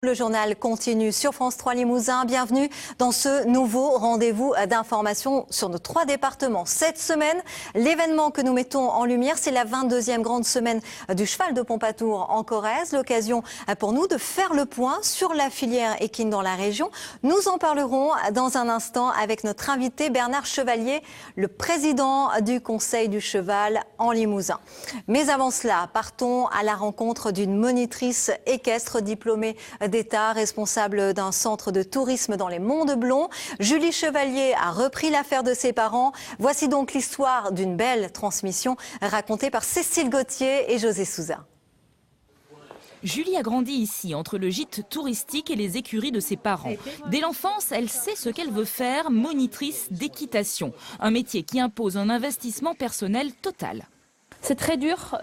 Le journal continue sur France 3 Limousin. Bienvenue dans ce nouveau rendez-vous d'information sur nos 3 départements. Cette semaine, l'événement que nous mettons en lumière, c'est la 22e grande semaine du cheval de Pompadour en Corrèze. L'occasion pour nous de faire le point sur la filière équine dans la région. Nous en parlerons dans un instant avec notre invité Bernard Chevalier, le président du Conseil du cheval en Limousin. Mais avant cela, partons à la rencontre d'une monitrice équestre diplômée d'État, responsable d'un centre de tourisme dans les Monts de Blon. Julie Chevalier a repris l'affaire de ses parents. Voici donc l'histoire d'une belle transmission racontée par Cécile Gauthier et José Souza. Julie a grandi ici, entre le gîte touristique et les écuries de ses parents. Dès l'enfance, elle sait ce qu'elle veut faire, monitrice d'équitation. Un métier qui impose un investissement personnel total. C'est très dur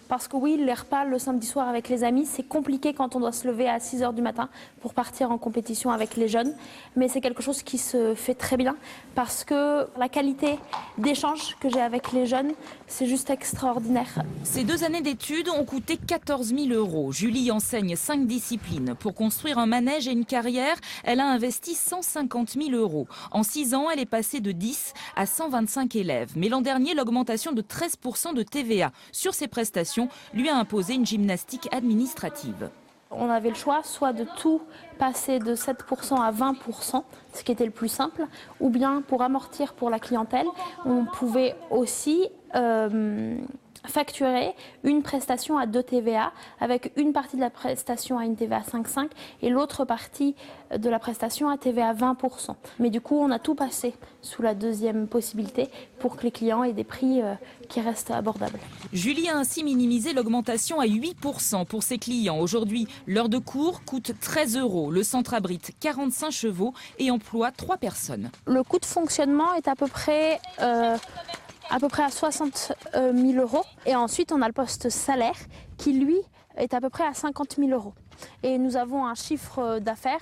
parce que oui, les repas le samedi soir avec les amis, c'est compliqué quand on doit se lever à 6 h du matin pour partir en compétition avec les jeunes. Mais c'est quelque chose qui se fait très bien parce que la qualité d'échange que j'ai avec les jeunes, c'est juste extraordinaire. Ces 2 années d'études ont coûté 14 000 €. Julie enseigne 5 disciplines. Pour construire un manège et une carrière, elle a investi 150 000 €. En 6 ans, elle est passée de 10 à 125 élèves. Mais l'an dernier, l'augmentation de 13% de TVA sur ses prestations lui a imposé une gymnastique administrative. On avait le choix soit de tout passer de 7% à 20%, ce qui était le plus simple, ou bien pour amortir pour la clientèle, on pouvait aussi facturer une prestation à 2 TVA, avec une partie de la prestation à une TVA 5,5 et l'autre partie de la prestation à TVA 20%. Mais du coup, on a tout passé sous la deuxième possibilité pour que les clients aient des prix qui restent abordables. Julie a ainsi minimisé l'augmentation à 8% pour ses clients. Aujourd'hui, l'heure de cours coûte 13 €. Le centre abrite 45 chevaux et emploie 3 personnes. Le coût de fonctionnement est à peu près à 60 000 €. Et ensuite, on a le poste salaire qui, lui, est à peu près à 50 000 €. Et nous avons un chiffre d'affaires,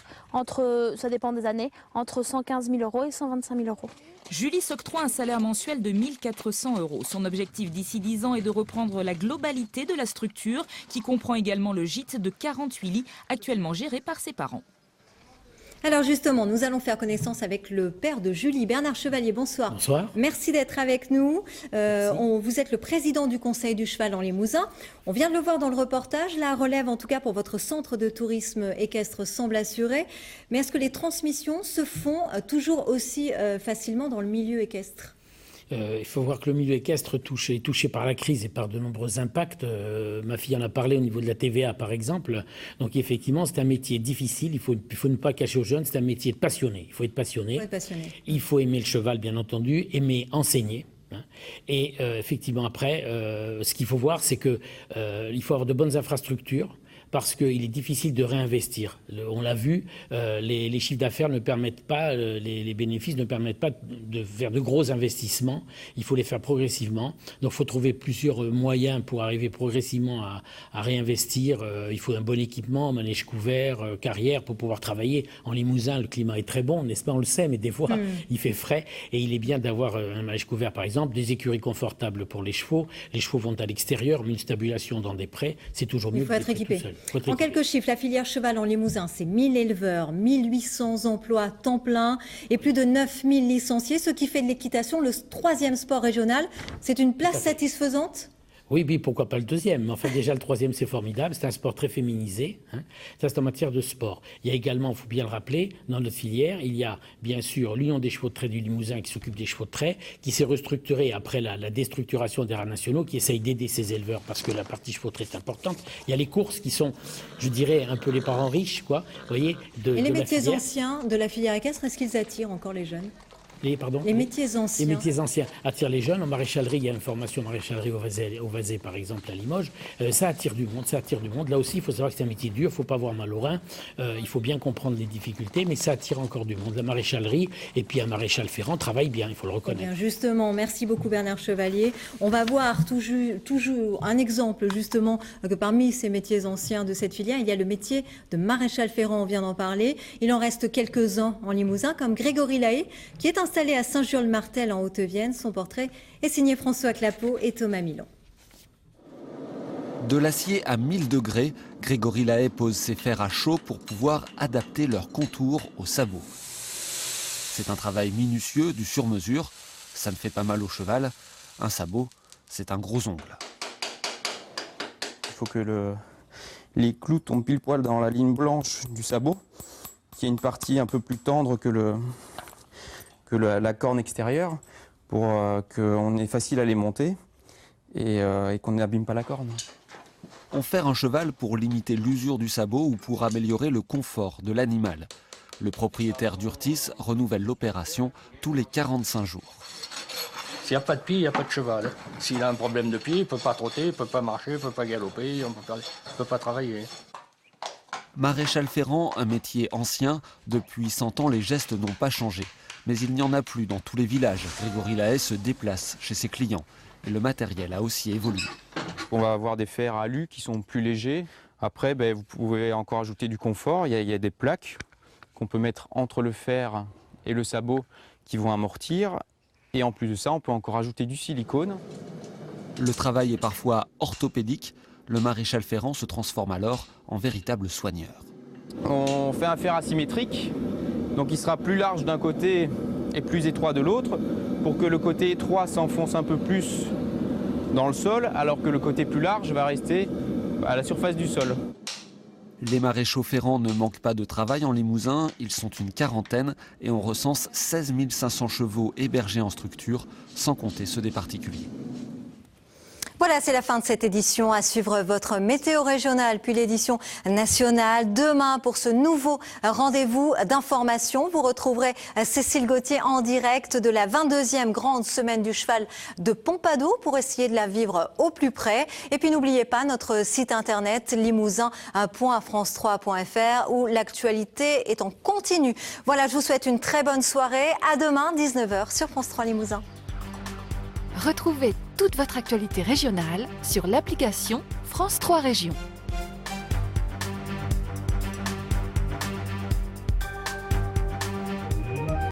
ça dépend des années, entre 115 000 € et 125 000 €. Julie s'octroie un salaire mensuel de 1 400 €. Son objectif d'ici 10 ans est de reprendre la globalité de la structure, qui comprend également le gîte de 48 lits, actuellement géré par ses parents. Alors justement, nous allons faire connaissance avec le père de Julie, Bernard Chevalier. Bonsoir. Bonsoir. Merci d'être avec nous. Vous êtes le président du Conseil du cheval en Limousin. On vient de le voir dans le reportage. La relève, en tout cas pour votre centre de tourisme équestre, semble assurée. Mais est-ce que les transmissions se font toujours aussi facilement dans le milieu équestre ? Il faut voir que le milieu équestre est touché par la crise et par de nombreux impacts. Ma fille en a parlé au niveau de la TVA, par exemple. Donc effectivement, c'est un métier difficile. Il faut ne pas cacher aux jeunes, c'est un métier de passionné. Il faut être passionné. Il faut aimer le cheval, bien entendu, aimer enseigner. Et effectivement, après, ce qu'il faut voir, c'est qu'il faut avoir de bonnes infrastructures, parce qu'il est difficile de réinvestir. On l'a vu, les chiffres d'affaires ne permettent pas, les bénéfices ne permettent pas de faire de gros investissements. Il faut les faire progressivement. Donc il faut trouver plusieurs moyens pour arriver progressivement à réinvestir. Il faut un bon équipement, manège couvert, carrière pour pouvoir travailler. En Limousin, le climat est très bon, n'est-ce pas? On le sait, mais des fois, il fait frais. Et il est bien d'avoir un manège couvert, par exemple, des écuries confortables pour les chevaux. Les chevaux vont à l'extérieur, mais une stabulation dans des prés, c'est toujours mieux. Il faut être équipé. En quelques chiffres, la filière cheval en Limousin, c'est 1000 éleveurs, 1800 emplois temps plein et plus de 9000 licenciés, ce qui fait de l'équitation le 3e sport régional. C'est une place satisfaisante ? Oui, pourquoi pas le 2e? Mais enfin, déjà, le 3e, c'est formidable. C'est un sport très féminisé. Ça, c'est en matière de sport. Il y a également, il faut bien le rappeler, dans notre filière, il y a bien sûr l'Union des chevaux de trait du Limousin qui s'occupe des chevaux de trait, qui s'est restructurée après la déstructuration des rats nationaux, qui essaye d'aider ces éleveurs parce que la partie chevaux de trait est importante. Il y a les courses qui sont, je dirais, un peu les parents riches, quoi. Vous voyez, et les métiers anciens de la filière équestre, est-ce qu'ils attirent encore les jeunes ? Les métiers anciens. Les métiers anciens attirent les jeunes. En maréchalerie, il y a une formation maréchalerie au Vazé, par exemple, à Limoges. Ça attire du monde. Là aussi, il faut savoir que c'est un métier dur. Il ne faut pas avoir mal au rein. Il faut bien comprendre les difficultés, mais ça attire encore du monde. La maréchalerie et puis un maréchal ferrant travaille bien, il faut le reconnaître. Bien, justement, merci beaucoup Bernard Chevalier. On va voir toujours un exemple, justement, que parmi ces métiers anciens de cette filière, il y a le métier de maréchal ferrant, on vient d'en parler. Il en reste quelques-uns en Limousin, comme Grégory Lahaye, qui est installé à Saint-Jules-le-Martel en Haute-Vienne. Son portrait est signé François Clapeau et Thomas Milon. De l'acier à 1000 degrés, Grégory Lahaye pose ses fers à chaud pour pouvoir adapter leur contour au sabot. C'est un travail minutieux, du sur-mesure. Ça ne fait pas mal au cheval. Un sabot, c'est un gros ongle. Il faut que les clous tombent pile poil dans la ligne blanche du sabot, qui est une partie un peu plus tendre que la corne extérieure, pour qu'on ait facile à les monter et qu'on n'abîme pas la corne. On faire un cheval pour limiter l'usure du sabot ou pour améliorer le confort de l'animal. Le propriétaire d'Urtis renouvelle l'opération tous les 45 jours. S'il n'y a pas de pied, il n'y a pas de cheval. S'il a un problème de pied, il ne peut pas trotter, il ne peut pas marcher, il ne peut pas galoper, il ne peut pas travailler. Maréchal ferrant, un métier ancien. Depuis 100 ans, les gestes n'ont pas changé. Mais il n'y en a plus dans tous les villages. Grégory Lahaye se déplace chez ses clients. Et le matériel a aussi évolué. On va avoir des fers à alu qui sont plus légers. Après, vous pouvez encore ajouter du confort. Il y a des plaques qu'on peut mettre entre le fer et le sabot qui vont amortir. Et en plus de ça, on peut encore ajouter du silicone. Le travail est parfois orthopédique. Le maréchal ferrant se transforme alors en véritable soigneur. On fait un fer asymétrique, donc il sera plus large d'un côté et plus étroit de l'autre, pour que le côté étroit s'enfonce un peu plus dans le sol, alors que le côté plus large va rester à la surface du sol. Les maréchaux ferrants ne manquent pas de travail en Limousin. Ils sont une quarantaine et on recense 16 500 chevaux hébergés en structure, sans compter ceux des particuliers. Voilà, c'est la fin de cette édition. À suivre votre météo régionale, puis l'édition nationale. Demain, pour ce nouveau rendez-vous d'information, vous retrouverez Cécile Gauthier en direct de la 22e grande semaine du cheval de Pompadour pour essayer de la vivre au plus près. Et puis n'oubliez pas notre site internet limousin.france3.fr où l'actualité est en continu. Voilà, je vous souhaite une très bonne soirée. À demain, 19h sur France 3 Limousin. Retrouvez toute votre actualité régionale sur l'application France 3 Régions.